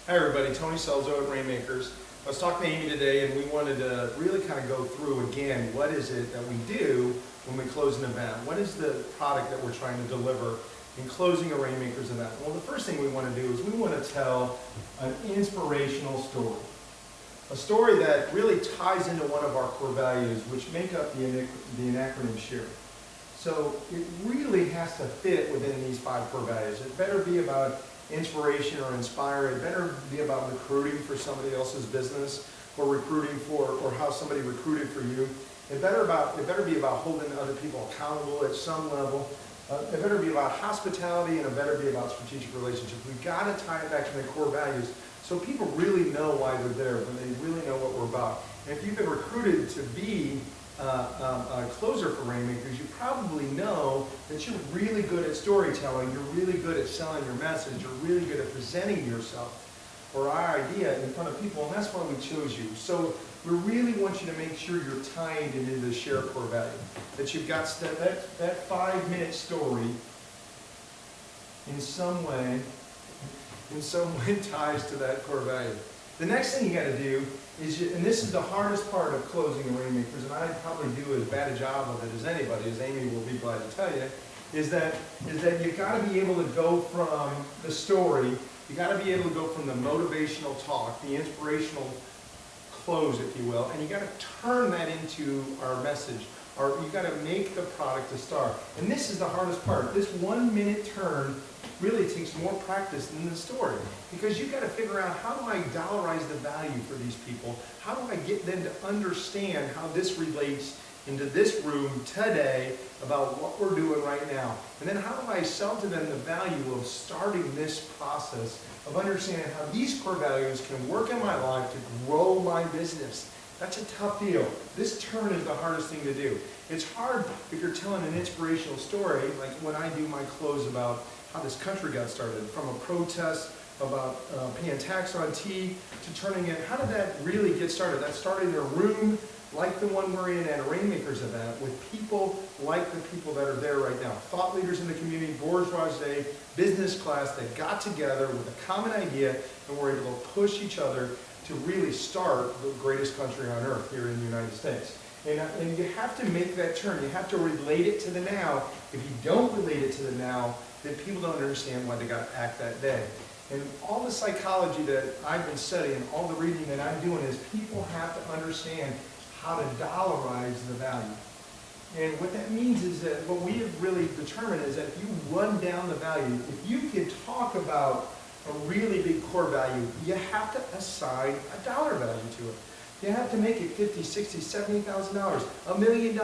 Hi everybody, Tony Scelzo at Rainmakers. I was talking to Amy today and we wanted to really kind of go through again, what is it that we do when we close an event? What is the product that we're trying to deliver in closing a Rainmakers event? Well, the first thing we want to do is we want to tell an inspirational story. A story that really ties into one of our core values, which make up the acronym SHARE. So it really has to fit within these 5 core values. It better be about inspiration or inspire. It better be about recruiting for somebody else's business, or recruiting for, or how somebody recruited for you. It better be about holding other people accountable at some level. It better be about hospitality, and it better be about strategic relationships. We've got to tie it back to the core values so people really know why they're there, when they really know what we're about. And if you've been recruited to be a closer for Rainmakers, you probably know that you're really good at storytelling, you're really good at selling your message, you're really good at presenting yourself or our idea in front of people, and that's why we chose you. So we really want you to make sure you're tying it into the SHARE core value, that you've got that 5-minute story in some way ties to that core value. The next thing you got to do is, and this is the hardest part of closing a Rainmakers, and I probably do as bad a job of it as anybody, as Amy will be glad to tell you, is that you've got to be able to go from the story, you've got to be able to go from the motivational talk, the inspirational close, if you will, and you got to turn that into our message, or you got to make the product a star. And this is the hardest part. This 1-minute turn really takes more practice than the story, because you've got to figure out, how do I dollarize the value for these people? How do I get them to understand how this relates into this room today about what we're doing right now? And then how do I sell to them the value of starting this process of understanding how these core values can work in my life to grow my business? That's a tough deal. This turn is the hardest thing to do. It's hard if you're telling an inspirational story, like when I do my close about how this country got started, from a protest about paying tax on tea to turning it. How did that really get started? That started in a room like the one we're in at a Rainmakers event, with people like the people that are there right now. Thought leaders in the community, bourgeoisie, business class, that got together with a common idea and were able to push each other to really start the greatest country on earth here in the United States. And you have to make that turn. You have to relate it to the now. If you don't relate it to the now, then people don't understand why they got to act that day. And all the psychology that I've been studying, all the reading that I'm doing, is people have to understand how to dollarize the value. And what that means is that what we have really determined is that if you run down the value, if you can talk about a really big core value, you have to assign a dollar value to it. You have to make it $50,000, $60,000, $70,000, $1 million. You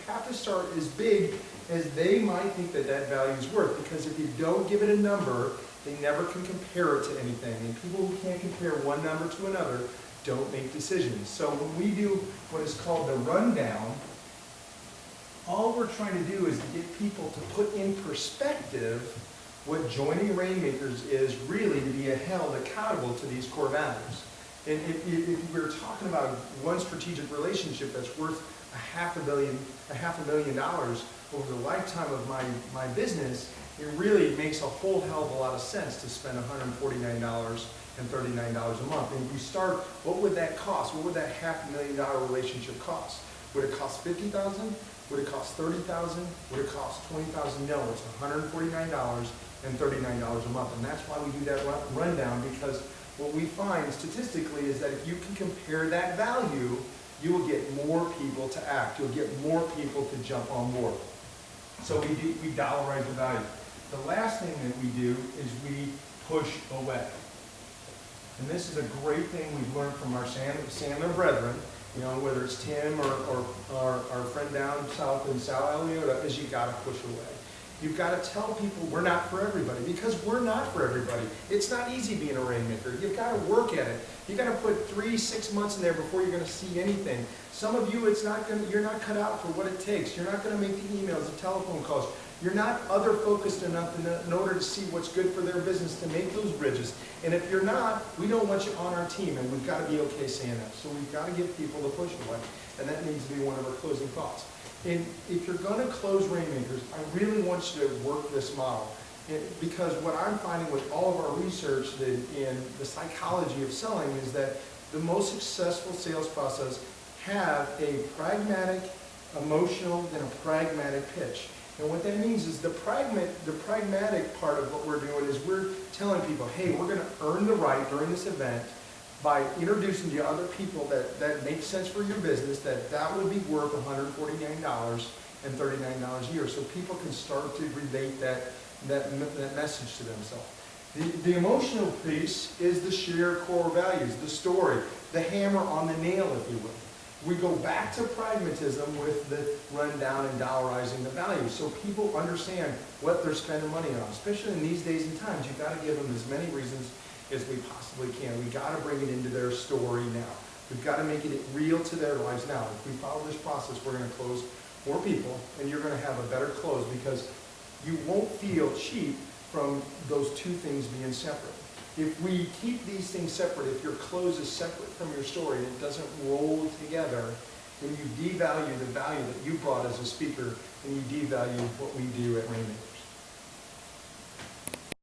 have to start as big as they might think that that value is worth, because if you don't give it a number, they never can compare it to anything. And people who can't compare one number to another don't make decisions. So when we do what is called the rundown, all we're trying to do is to get people to put in perspective what joining Rainmakers is really, to be held accountable to these core values. And if we're talking about one strategic relationship that's worth $500 million over the lifetime of my business, it really makes a whole hell of a lot of sense to spend $149 and $39 a month. And if you start, what would that cost? What would that $500,000 relationship cost? Would it cost $50,000? Would it cost $30,000? Would it cost $20,000? No, it's $149 and $39 a month. And that's why we do that rundown, because what we find statistically is that if you can compare that value, you will get more people to act. You'll get more people to jump on board. So we dollarize the value. The last thing that we do is we push away. And this is a great thing we've learned from our Sandler brethren, you know, whether it's Tim or our friend down south in Sal Eliota, is you got to push away. You've got to tell people we're not for everybody, because we're not for everybody. It's not easy being a Rainmaker. You've got to work at it. You've got to put 3-6 months in there before you're going to see anything. Some of you, you're not cut out for what it takes. You're not going to make the emails, the telephone calls. You're not other focused enough in order to see what's good for their business to make those bridges. And if you're not, we don't want you on our team, and we've got to be okay saying that. So we've got to give people the push away, and that needs to be one of our closing thoughts. And if you're going to close Rainmakers, I really want you to work this model. Because what I'm finding with all of our research in the psychology of selling is that the most successful sales process have a pragmatic, emotional, and a pragmatic pitch. And what that means is the pragmatic part of what we're doing is we're telling people, hey, we're going to earn the right during this event by introducing you to other people that make sense for your business, that would be worth $149 and $39 a year. So people can start to relate that message to themselves. The emotional piece is the shared core values, the story, the hammer on the nail, if you will. We go back to pragmatism with the rundown and dollarizing the value, so people understand what they're spending money on. Especially in these days and times, you've got to give them as many reasons as we possibly can. We've got to bring it into their story now. We've got to make it real to their lives now. If we follow this process, we're going to close more people, and you're going to have a better close because you won't feel cheap from those two things being separate. If we keep these things separate, if your close is separate from your story and it doesn't roll together, then you devalue the value that you brought as a speaker, and you devalue what we do at Rainmakers.